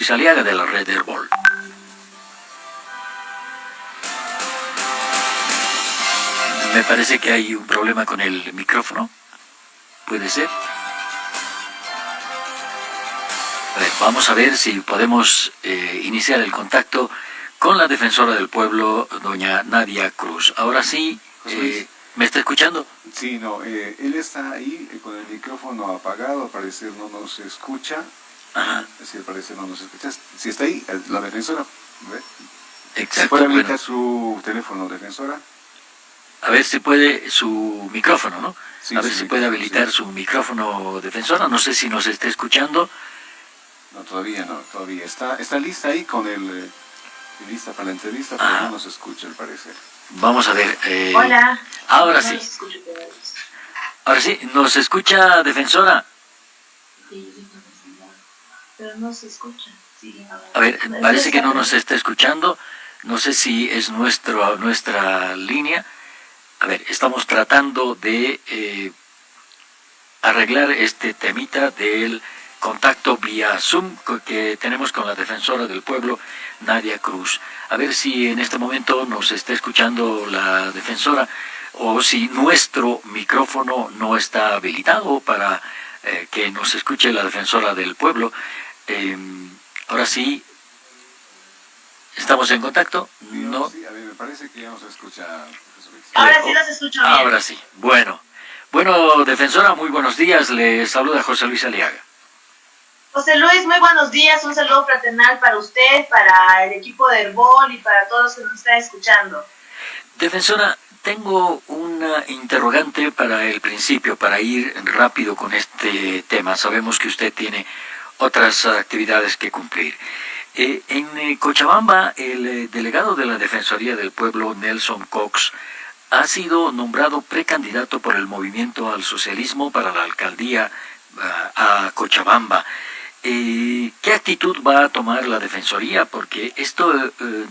Luis Aliaga de la red Herbol. Me parece que hay un problema con el micrófono. ¿Puede ser? A ver, vamos a ver si podemos iniciar el contacto con la defensora del pueblo, doña Nadia Cruz. Ahora sí, ¿me está escuchando? Sí, no, él está ahí con el micrófono apagado, al parecer no nos escucha. Ajá. Sí, al parecer no nos escucha. Si está ahí, la defensora, ¿ve? Exacto. ¿Se puede habilitar su teléfono, defensora? A ver si puede su micrófono, ¿no? Sí, a ver si puede habilitar su micrófono, defensora. No sé si nos está escuchando. No, todavía no, todavía. Está lista ahí con lista para la entrevista, pero no nos escucha, al parecer. Vamos a ver. Hola. Ahora sí. Ahora sí, ¿nos escucha, defensora? Pero no se escucha. Sí, a ver, parece que no nos está escuchando. No sé si es nuestra línea. A ver, estamos tratando de arreglar este temita del contacto vía Zoom que tenemos con la defensora del pueblo, Nadia Cruz. A ver si en este momento nos está escuchando la defensora o si nuestro micrófono no está habilitado para que nos escuche la defensora del pueblo. Ahora sí, ¿estamos en contacto? Sí, no. Sí, a ver, me parece que ya nos escucha. Ahora sí los escucho bien. Ahora sí. Bueno, defensora, muy buenos días. Le saluda José Luis Aliaga. José Luis, muy buenos días. Un saludo fraternal para usted, para el equipo de Herbol y para todos los que nos están escuchando. Defensora, tengo una interrogante para el principio, para ir rápido con este tema. Sabemos que usted tiene otras actividades que cumplir. En Cochabamba, el delegado de la Defensoría del Pueblo, Nelson Cox, ha sido nombrado precandidato por el Movimiento al Socialismo para la alcaldía a Cochabamba. ¿Qué actitud va a tomar la Defensoría? Porque esto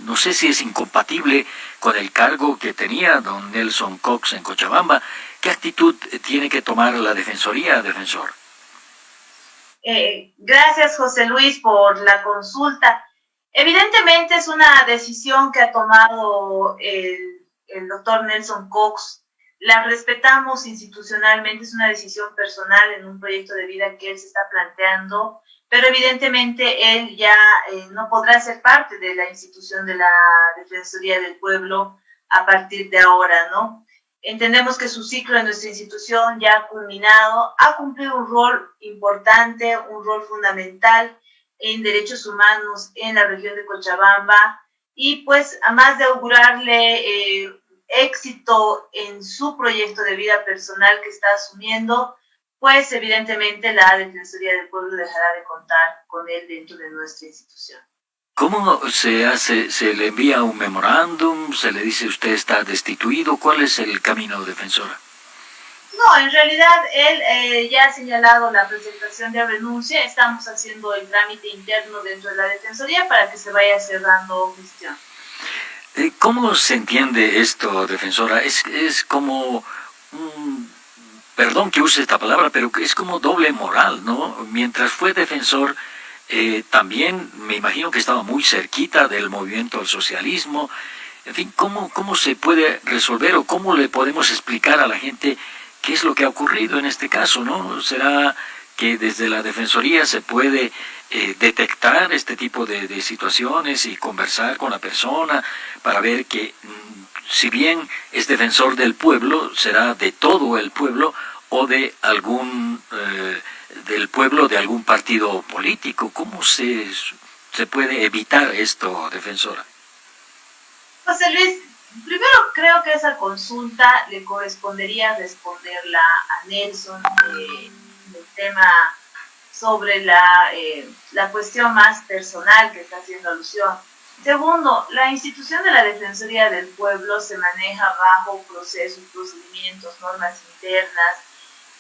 no sé si es incompatible con el cargo que tenía don Nelson Cox en Cochabamba. ¿Qué actitud tiene que tomar la Defensoría, defensor? Gracias, José Luis, por la consulta. Evidentemente es una decisión que ha tomado el doctor Nelson Cox. La respetamos institucionalmente, es una decisión personal en un proyecto de vida que él se está planteando, pero evidentemente él ya no podrá ser parte de la institución de la Defensoría del Pueblo a partir de ahora, ¿no? Entendemos que su ciclo en nuestra institución ya ha culminado, ha cumplido un rol importante, un rol fundamental en derechos humanos en la región de Cochabamba y pues a más de augurarle éxito en su proyecto de vida personal que está asumiendo, pues evidentemente la Defensoría del Pueblo dejará de contar con él dentro de nuestra institución. ¿Cómo se hace? ¿Se le envía un memorándum? ¿Se le dice usted está destituido? ¿Cuál es el camino, defensora? No, en realidad él ya ha señalado la presentación de renuncia. Estamos haciendo el trámite interno dentro de la Defensoría para que se vaya cerrando gestión. ¿Cómo se entiende esto, defensora? Es como perdón que use esta palabra, pero es como doble moral, ¿no? Mientras fue defensor, también me imagino que estaba muy cerquita del movimiento al socialismo. En fin, ¿cómo se puede resolver o cómo le podemos explicar a la gente qué es lo que ha ocurrido en este caso, ¿no? ¿Será que desde la Defensoría se puede detectar este tipo de situaciones y conversar con la persona para ver que si bien es defensor del pueblo, será de todo el pueblo o de del pueblo de algún partido político? ¿Cómo se puede evitar esto, defensora? José Luis, primero creo que esa consulta le correspondería responderla a Nelson el tema sobre la cuestión más personal que está haciendo alusión. Segundo, la institución de la Defensoría del Pueblo se maneja bajo procesos, procedimientos, normas internas,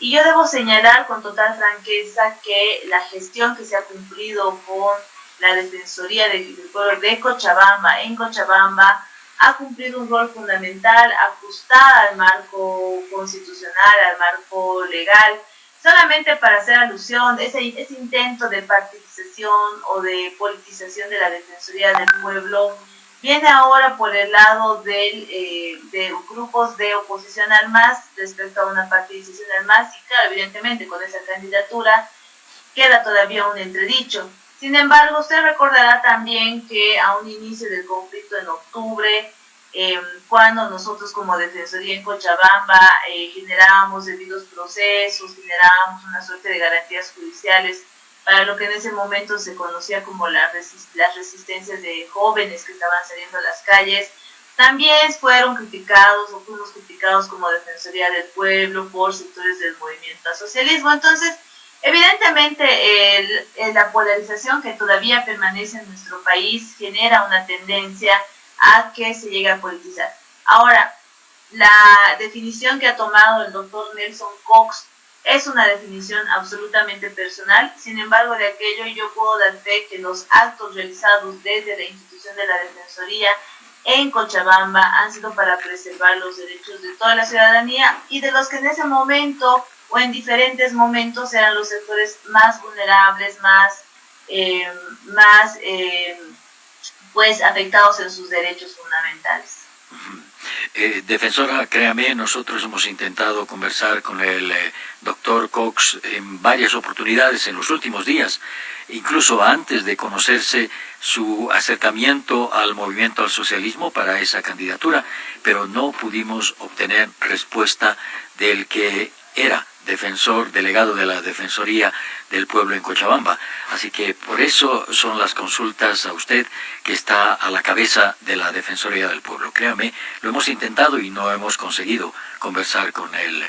y yo debo señalar con total franqueza que la gestión que se ha cumplido con la Defensoría del Pueblo de Cochabamba, en Cochabamba, ha cumplido un rol fundamental, ajustada al marco constitucional, al marco legal. solamente para hacer alusión, ese intento de participación o de politización de la Defensoría del Pueblo viene ahora por el lado de grupos de oposición al MAS respecto a una participación al MAS, y claro, evidentemente con esa candidatura queda todavía un entredicho. Sin embargo, usted recordará también que a un inicio del conflicto en octubre, cuando nosotros como Defensoría en Cochabamba generábamos debidos procesos, generábamos una suerte de garantías judiciales para lo que en ese momento se conocía como las resistencias de jóvenes que estaban saliendo a las calles, también fuimos criticados como Defensoría del Pueblo por sectores del movimiento al socialismo. Entonces, evidentemente, la polarización que todavía permanece en nuestro país genera una tendencia a que se llegue a politizar. Ahora, la definición que ha tomado el doctor Nelson Cox es una definición absolutamente personal. Sin embargo, de aquello yo puedo dar fe que los actos realizados desde la institución de la Defensoría en Cochabamba han sido para preservar los derechos de toda la ciudadanía y de los que en ese momento o en diferentes momentos eran los sectores más vulnerables, pues afectados en sus derechos fundamentales. Defensora, créame, nosotros hemos intentado conversar con el doctor Cox en varias oportunidades en los últimos días, incluso antes de conocerse su acercamiento al movimiento al socialismo para esa candidatura, pero no pudimos obtener respuesta del que era defensor, delegado de la Defensoría del Pueblo en Cochabamba. Así que por eso son las consultas a usted, que está a la cabeza de la Defensoría del Pueblo. Créame, lo hemos intentado y no hemos conseguido conversar con el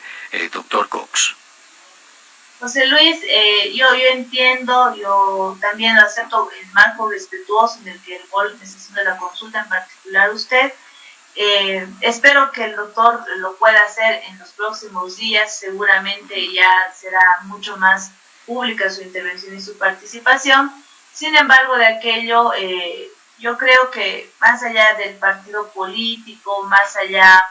doctor Cox. José Luis, yo entiendo, yo también acepto el marco respetuoso en el que el GOL necesita la consulta, en particular usted. Espero que el doctor lo pueda hacer en los próximos días. Seguramente ya será mucho más pública su intervención y su participación. Sin embargo, de aquello, yo creo que más allá del partido político, más allá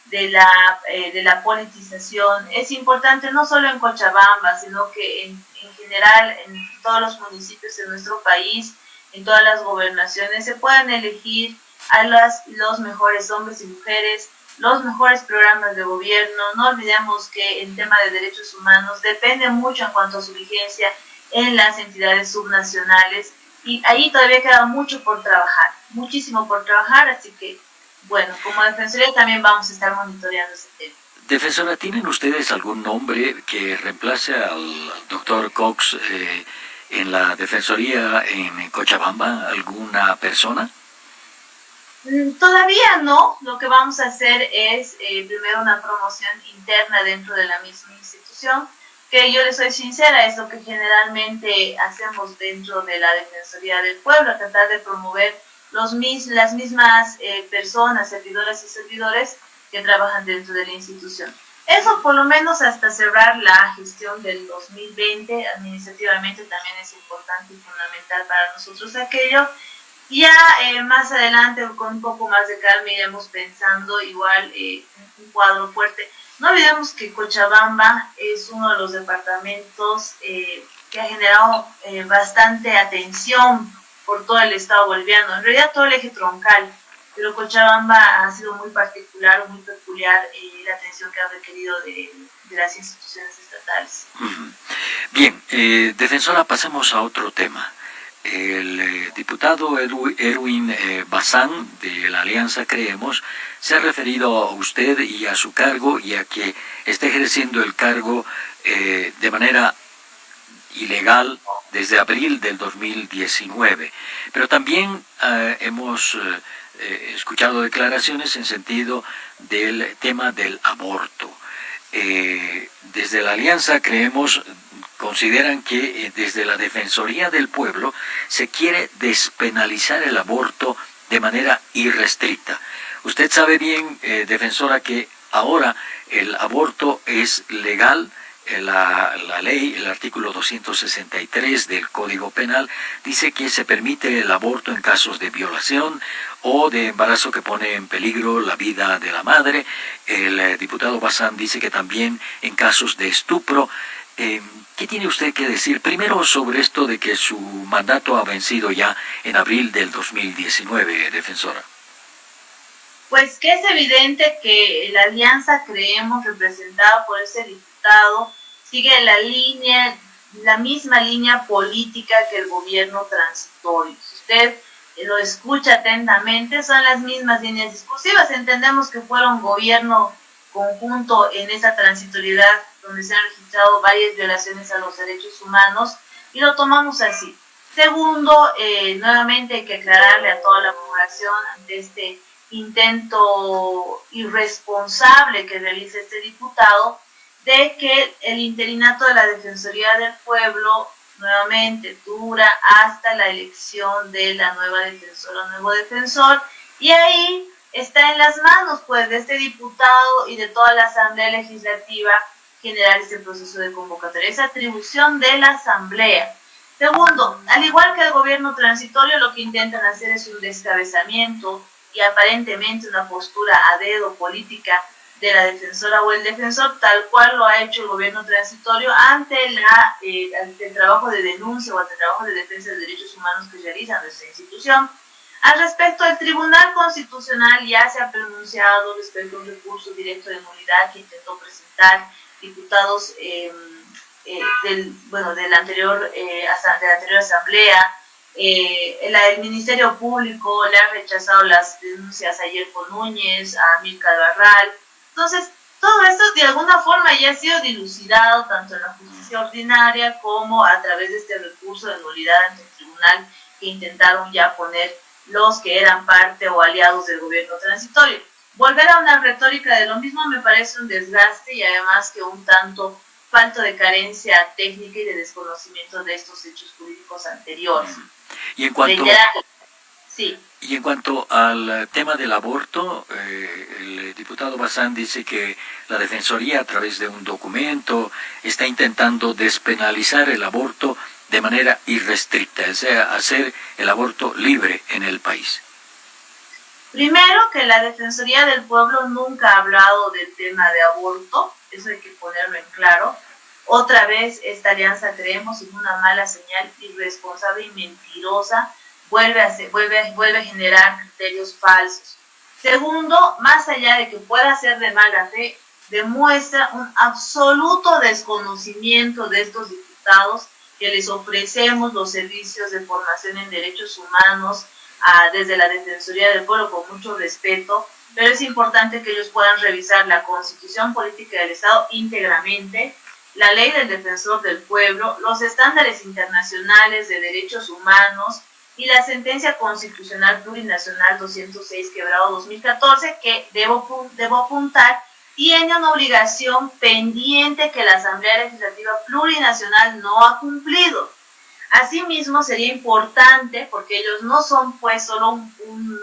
de la politización, es importante no solo en Cochabamba, sino que en general en todos los municipios de nuestro país, en todas las gobernaciones, se puedan elegir a los mejores hombres y mujeres, los mejores programas de gobierno. No olvidemos que el tema de derechos humanos depende mucho en cuanto a su vigencia en las entidades subnacionales, y ahí todavía queda mucho por trabajar, muchísimo por trabajar, así que, bueno, como Defensoría también vamos a estar monitoreando ese tema. Defensora, ¿tienen ustedes algún nombre que reemplace al doctor Cox en la Defensoría en Cochabamba? ¿Alguna persona? Todavía no. Lo que vamos a hacer es primero una promoción interna dentro de la misma institución, que yo les soy sincera, es lo que generalmente hacemos dentro de la Defensoría del Pueblo, tratar de promover las mismas personas, servidoras y servidores que trabajan dentro de la institución. Eso por lo menos hasta cerrar la gestión del 2020, administrativamente también es importante y fundamental para nosotros aquello. Ya más adelante, con un poco más de calma, iremos pensando igual un cuadro fuerte. No olvidemos que Cochabamba es uno de los departamentos que ha generado bastante atención por todo el estado boliviano, en realidad todo el eje troncal, pero Cochabamba ha sido muy particular, muy peculiar la atención que ha requerido de las instituciones estatales. Bien, defensora, pasemos a otro tema. El diputado Erwin Bazán de la Alianza Creemos se ha referido a usted y a su cargo, y a que está ejerciendo el cargo de manera ilegal desde abril del 2019. Pero también hemos escuchado declaraciones en sentido del tema del aborto. Desde la Alianza Creemos consideran que desde la Defensoría del Pueblo se quiere despenalizar el aborto de manera irrestricta. Usted sabe bien, defensora, que ahora el aborto es legal. La ley, el artículo 263 del Código Penal, dice que se permite el aborto en casos de violación o de embarazo que pone en peligro la vida de la madre. El diputado Bazán dice que también en casos de estupro. ¿Qué tiene usted que decir primero sobre esto de que su mandato ha vencido ya en abril del 2019, defensora? Pues que es evidente que la alianza, creemos, representada por ese diputado, sigue la misma línea política que el gobierno transitorio. Si usted lo escucha atentamente, son las mismas líneas discursivas. Entendemos que fueron gobierno conjunto en esa transitoriedad donde se han registrado varias violaciones a los derechos humanos y lo tomamos así. Segundo, nuevamente hay que aclararle a toda la población ante este intento irresponsable que realiza este diputado de que el interinato de la Defensoría del Pueblo nuevamente dura hasta la elección de la nueva defensora o nuevo defensor, y ahí está en las manos pues de este diputado y de toda la Asamblea Legislativa generar este proceso de convocatoria, esa atribución de la Asamblea. Segundo, al igual que el gobierno transitorio, lo que intentan hacer es un descabezamiento y aparentemente una postura a dedo política de la defensora o el defensor, tal cual lo ha hecho el gobierno transitorio ante el trabajo de denuncia o ante el trabajo de defensa de derechos humanos que realiza nuestra institución. Al respecto, el Tribunal Constitucional ya se ha pronunciado respecto a un recurso directo de nulidad que intentó presentar diputados de la anterior asamblea. El Ministerio Público le ha rechazado las denuncias a Yerko Núñez, a Amílcar Barral. Entonces, todo esto de alguna forma ya ha sido dilucidado tanto en la justicia ordinaria como a través de este recurso de nulidad ante el tribunal que intentaron ya poner los que eran parte o aliados del gobierno transitorio. Volver a una retórica de lo mismo me parece un desgaste y además que un tanto falto de carencia técnica y de desconocimiento de estos hechos jurídicos anteriores. Y en cuanto, sí. Y en cuanto al tema del aborto, el diputado Bazán dice que la Defensoría, a través de un documento, está intentando despenalizar el aborto de manera irrestricta, o sea, hacer el aborto libre en el país. Primero, que la Defensoría del Pueblo nunca ha hablado del tema de aborto, eso hay que ponerlo en claro. Otra vez, esta alianza, creemos, en una mala señal irresponsable y mentirosa, vuelve a generar criterios falsos. Segundo, más allá de que pueda ser de mala fe, demuestra un absoluto desconocimiento de estos diputados que les ofrecemos los servicios de formación en derechos humanos desde la Defensoría del Pueblo con mucho respeto, pero es importante que ellos puedan revisar la Constitución Política del Estado íntegramente, la Ley del Defensor del Pueblo, los estándares internacionales de derechos humanos y la Sentencia Constitucional Plurinacional 206/2014, que debo apuntar, tiene una obligación pendiente que la Asamblea Legislativa Plurinacional no ha cumplido. Asimismo, sería importante, porque ellos no son pues solo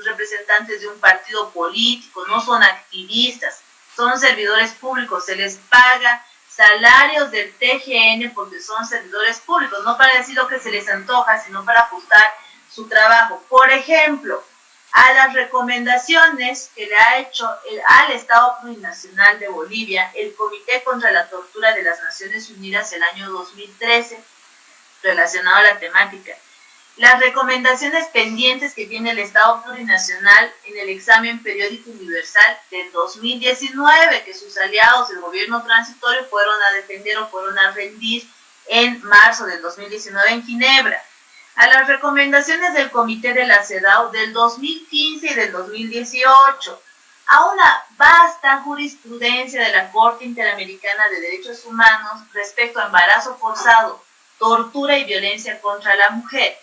representantes de un partido político, no son activistas, son servidores públicos, se les paga salarios del TGN porque son servidores públicos, no para decir lo que se les antoja, sino para ajustar su trabajo. Por ejemplo, a las recomendaciones que le ha hecho al Estado Plurinacional de Bolivia el Comité contra la Tortura de las Naciones Unidas el año 2013, relacionado a la temática. Las recomendaciones pendientes que tiene el Estado Plurinacional en el examen periódico universal del 2019, que sus aliados, el gobierno transitorio, fueron a defender o fueron a rendir en marzo del 2019 en Ginebra. A las recomendaciones del Comité de la CEDAW del 2015 y del 2018, a una vasta jurisprudencia de la Corte Interamericana de Derechos Humanos respecto a embarazo forzado, tortura y violencia contra la mujer.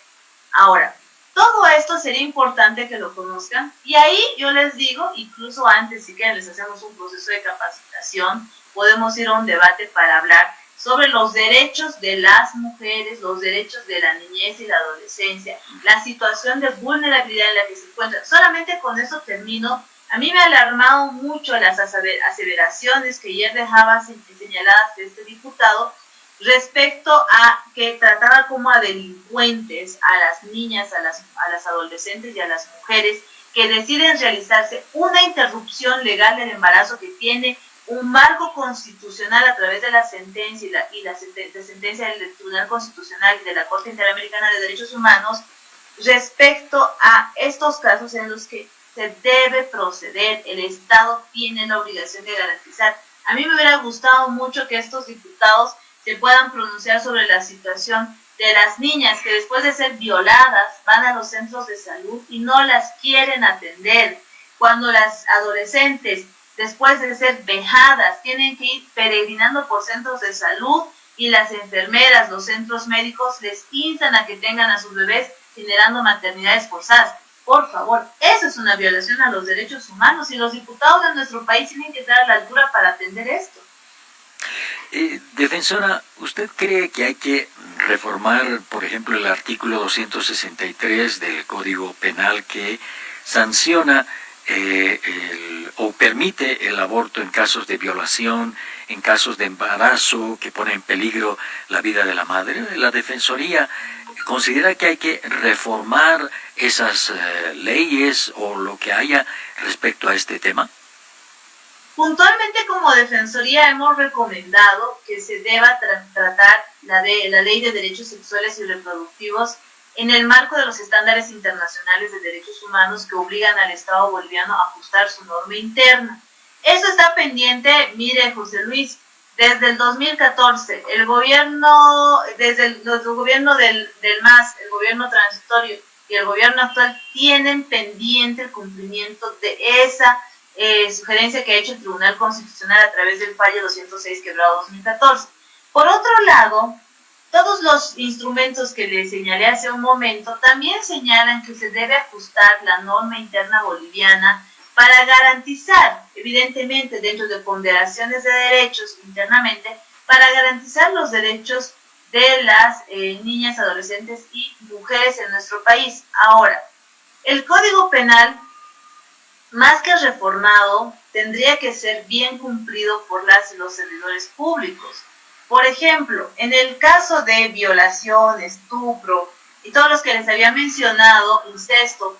Ahora, todo esto sería importante que lo conozcan y ahí yo les digo, incluso antes, si quieren les hacemos un proceso de capacitación, podemos ir a un debate para hablar sobre los derechos de las mujeres, los derechos de la niñez y la adolescencia, la situación de vulnerabilidad en la que se encuentran. Solamente con eso termino. A mí me ha alarmado mucho las aseveraciones que ayer dejaba señaladas de este diputado respecto a que trataba como a delincuentes a las niñas, a las adolescentes y a las mujeres que deciden realizarse una interrupción legal del embarazo que tiene un marco constitucional a través de la sentencia de sentencia del Tribunal Constitucional y de la Corte Interamericana de Derechos Humanos respecto a estos casos en los que se debe proceder. El Estado tiene la obligación de garantizar. A mí me hubiera gustado mucho que estos diputados se puedan pronunciar sobre la situación de las niñas que después de ser violadas van a los centros de salud y no las quieren atender. Cuando las adolescentes, después de ser vejadas, tienen que ir peregrinando por centros de salud y las enfermeras, los centros médicos les instan a que tengan a sus bebés generando maternidades forzadas. Por favor, eso es una violación a los derechos humanos y los diputados de nuestro país tienen que estar a la altura para atender esto. Defensora, ¿usted cree que hay que reformar, por ejemplo, el artículo 263 del Código Penal que sanciona o permite el aborto en casos de violación, en casos de embarazo que pone en peligro la vida de la madre? ¿La Defensoría considera que hay que reformar esas leyes o lo que haya respecto a este tema? Puntualmente como Defensoría hemos recomendado que se deba tratar la Ley de Derechos Sexuales y Reproductivos en el marco de los estándares internacionales de derechos humanos que obligan al Estado boliviano a ajustar su norma interna. Eso está pendiente, mire José Luis, desde el 2014, el gobierno, desde el gobierno del MAS, el gobierno transitorio y el gobierno actual tienen pendiente el cumplimiento de esa sugerencia que ha hecho el Tribunal Constitucional a través del fallo 206/2014. Por otro lado, todos los instrumentos que le señalé hace un momento también señalan que se debe ajustar la norma interna boliviana para garantizar, evidentemente dentro de ponderaciones de derechos internamente, para garantizar los derechos de las niñas, adolescentes y mujeres en nuestro país. Ahora, el Código Penal, más que reformado, tendría que ser bien cumplido por las y los servidores públicos. Por ejemplo, en el caso de violación, estupro y todos los que les había mencionado, incesto,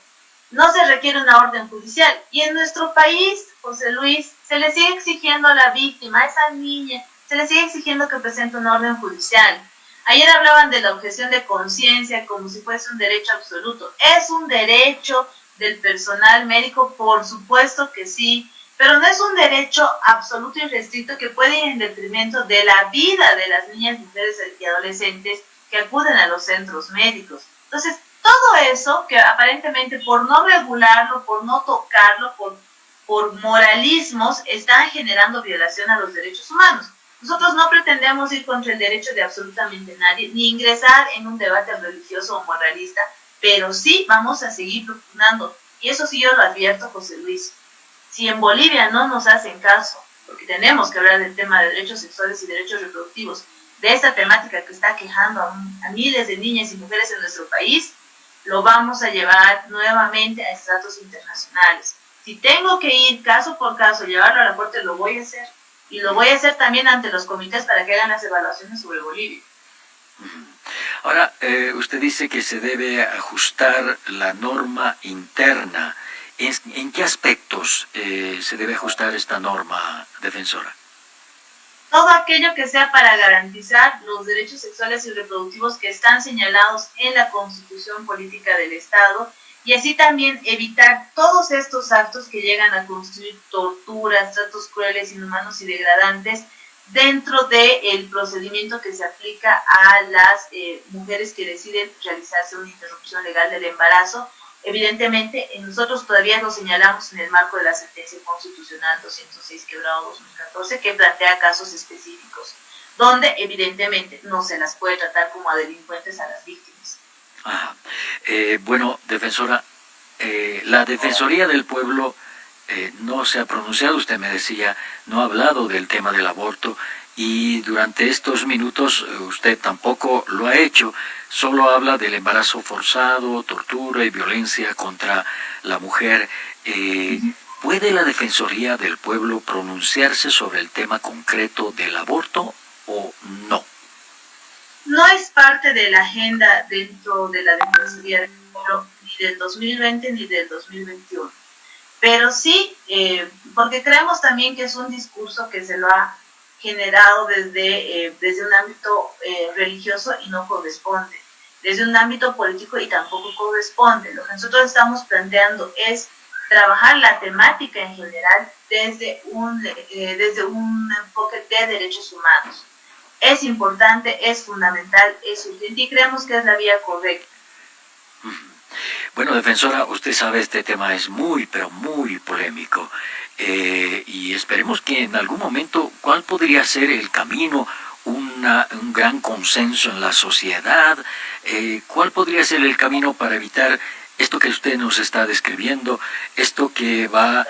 no se requiere una orden judicial. Y en nuestro país, José Luis, se le sigue exigiendo a la víctima, a esa niña, se le sigue exigiendo que presente una orden judicial. Ayer hablaban de la objeción de conciencia como si fuese un derecho absoluto. Es un derecho del personal médico, por supuesto que sí, pero no es un derecho absoluto y restricto que puede ir en detrimento de la vida de las niñas, mujeres y adolescentes que acuden a los centros médicos. Entonces, todo eso que aparentemente por no regularlo, por no tocarlo, por moralismos, están generando violación a los derechos humanos. Nosotros no pretendemos ir contra el derecho de absolutamente nadie, ni ingresar en un debate religioso o moralista, pero sí vamos a seguir propugnando. Y eso sí yo lo advierto, José Luis. Si en Bolivia no nos hacen caso, porque tenemos que hablar del tema de derechos sexuales y derechos reproductivos, de esta temática que está quejando a miles de niñas y mujeres en nuestro país, lo vamos a llevar nuevamente a estratos internacionales. Si tengo que ir caso por caso, llevarlo a la corte, lo voy a hacer. Y lo voy a hacer también ante los comités para que hagan las evaluaciones sobre Bolivia. Ahora, usted dice que se debe ajustar la norma interna. ¿En qué aspectos se debe ajustar esta norma, Defensora? Todo aquello que sea para garantizar los derechos sexuales y reproductivos que están señalados en la Constitución Política del Estado y así también evitar todos estos actos que llegan a constituir torturas, tratos crueles, inhumanos y degradantes dentro del procedimiento que se aplica a las mujeres que deciden realizarse una interrupción legal del embarazo. Evidentemente, nosotros todavía lo señalamos en el marco de la sentencia constitucional 206/2014, que plantea casos específicos, donde evidentemente no se las puede tratar como a delincuentes a las víctimas. Bueno, Defensora, la Defensoría del Pueblo no se ha pronunciado, usted me decía, no ha hablado del tema del aborto y durante estos minutos usted tampoco lo ha hecho, solo habla del embarazo forzado, tortura y violencia contra la mujer. ¿Puede la Defensoría del Pueblo pronunciarse sobre el tema concreto del aborto o no? No es parte de la agenda dentro de la Defensoría del Pueblo ni del 2020 ni del 2021. pero sí, porque creemos también que es un discurso que se lo ha generado desde un ámbito religioso y no corresponde, desde un ámbito político y tampoco corresponde. Lo que nosotros estamos planteando es trabajar la temática en general desde un enfoque de derechos humanos. Es importante, es fundamental, es urgente y creemos que es la vía correcta. Bueno, defensora, usted sabe, este tema es muy, pero muy polémico. Y esperemos que en algún momento, ¿cuál podría ser el camino? Un gran consenso en la sociedad. ¿Cuál podría ser el camino para evitar esto que usted nos está describiendo? Esto que va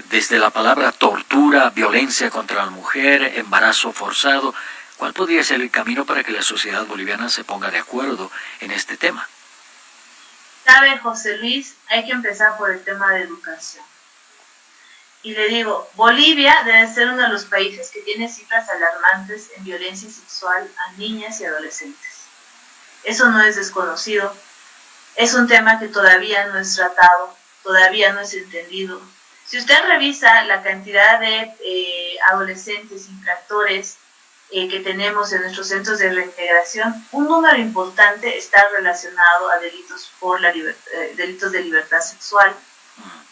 desde la palabra tortura, violencia contra la mujer, embarazo forzado. ¿Cuál podría ser el camino para que la sociedad boliviana se ponga de acuerdo en este tema? Sabe, José Luis, hay que empezar por el tema de educación. Y le digo, Bolivia debe ser uno de los países que tiene cifras alarmantes en violencia sexual a niñas y adolescentes. Eso no es desconocido. Es un tema que todavía no es tratado, todavía no es entendido. Si usted revisa la cantidad de adolescentes infractores que tenemos en nuestros centros de reintegración, un número importante está relacionado a delitos delitos de libertad sexual.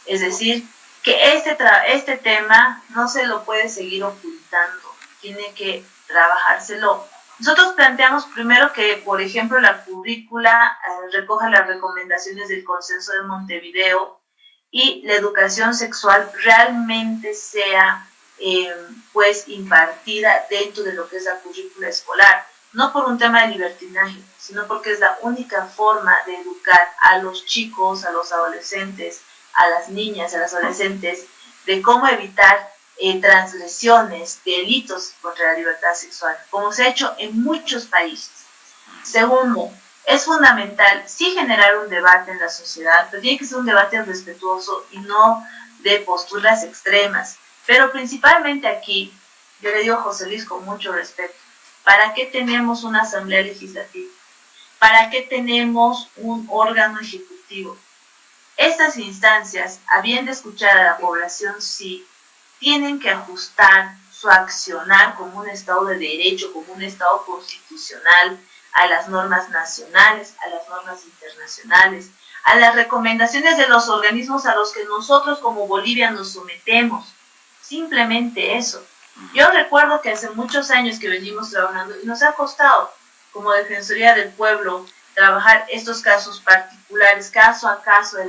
Es decir, que este tema no se lo puede seguir ocultando, tiene que trabajárselo. Nosotros planteamos primero que, por ejemplo, la currícula recoja las recomendaciones del Consenso de Montevideo y la educación sexual realmente sea pues impartida dentro de lo que es la currícula escolar, no por un tema de libertinaje, sino porque es la única forma de educar a los chicos, a los adolescentes, a las niñas, a las adolescentes, de cómo evitar transgresiones, delitos contra la libertad sexual, como se ha hecho en muchos países. Segundo, es fundamental sí generar un debate en la sociedad, pero tiene que ser un debate respetuoso y no de posturas extremas. Pero principalmente aquí, yo le digo a José Luis con mucho respeto, ¿para qué tenemos una asamblea legislativa? ¿Para qué tenemos un órgano ejecutivo? Estas instancias, habiendo escuchado a la población, sí, tienen que ajustar su accionar como un Estado de Derecho, como un Estado constitucional, a las normas nacionales, a las normas internacionales, a las recomendaciones de los organismos a los que nosotros como Bolivia nos sometemos. Simplemente eso. Yo recuerdo que hace muchos años que venimos trabajando y nos ha costado, como Defensoría del Pueblo, trabajar estos casos particulares, caso a caso de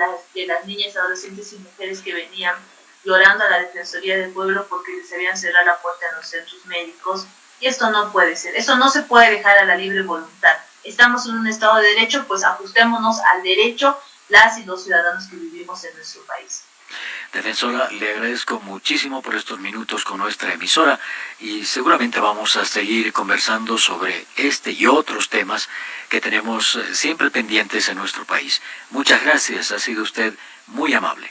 las niñas, adolescentes y mujeres que venían llorando a la Defensoría del Pueblo porque les habían cerrado la puerta en los centros médicos. Y esto no puede ser, eso no se puede dejar a la libre voluntad. Estamos en un Estado de Derecho, pues ajustémonos al derecho las y los ciudadanos que vivimos en nuestro país. Defensora, le agradezco muchísimo por estos minutos con nuestra emisora y seguramente vamos a seguir conversando sobre este y otros temas que tenemos siempre pendientes en nuestro país. Muchas gracias, ha sido usted muy amable.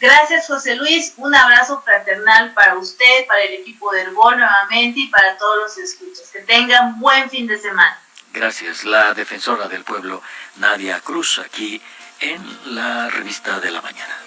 Gracias, José Luis. Un abrazo fraternal para usted, para el equipo de Herbol nuevamente y para todos los escuchas. Que tengan buen fin de semana. Gracias. La defensora del pueblo, Nadia Cruz, aquí en la Revista de la Mañana.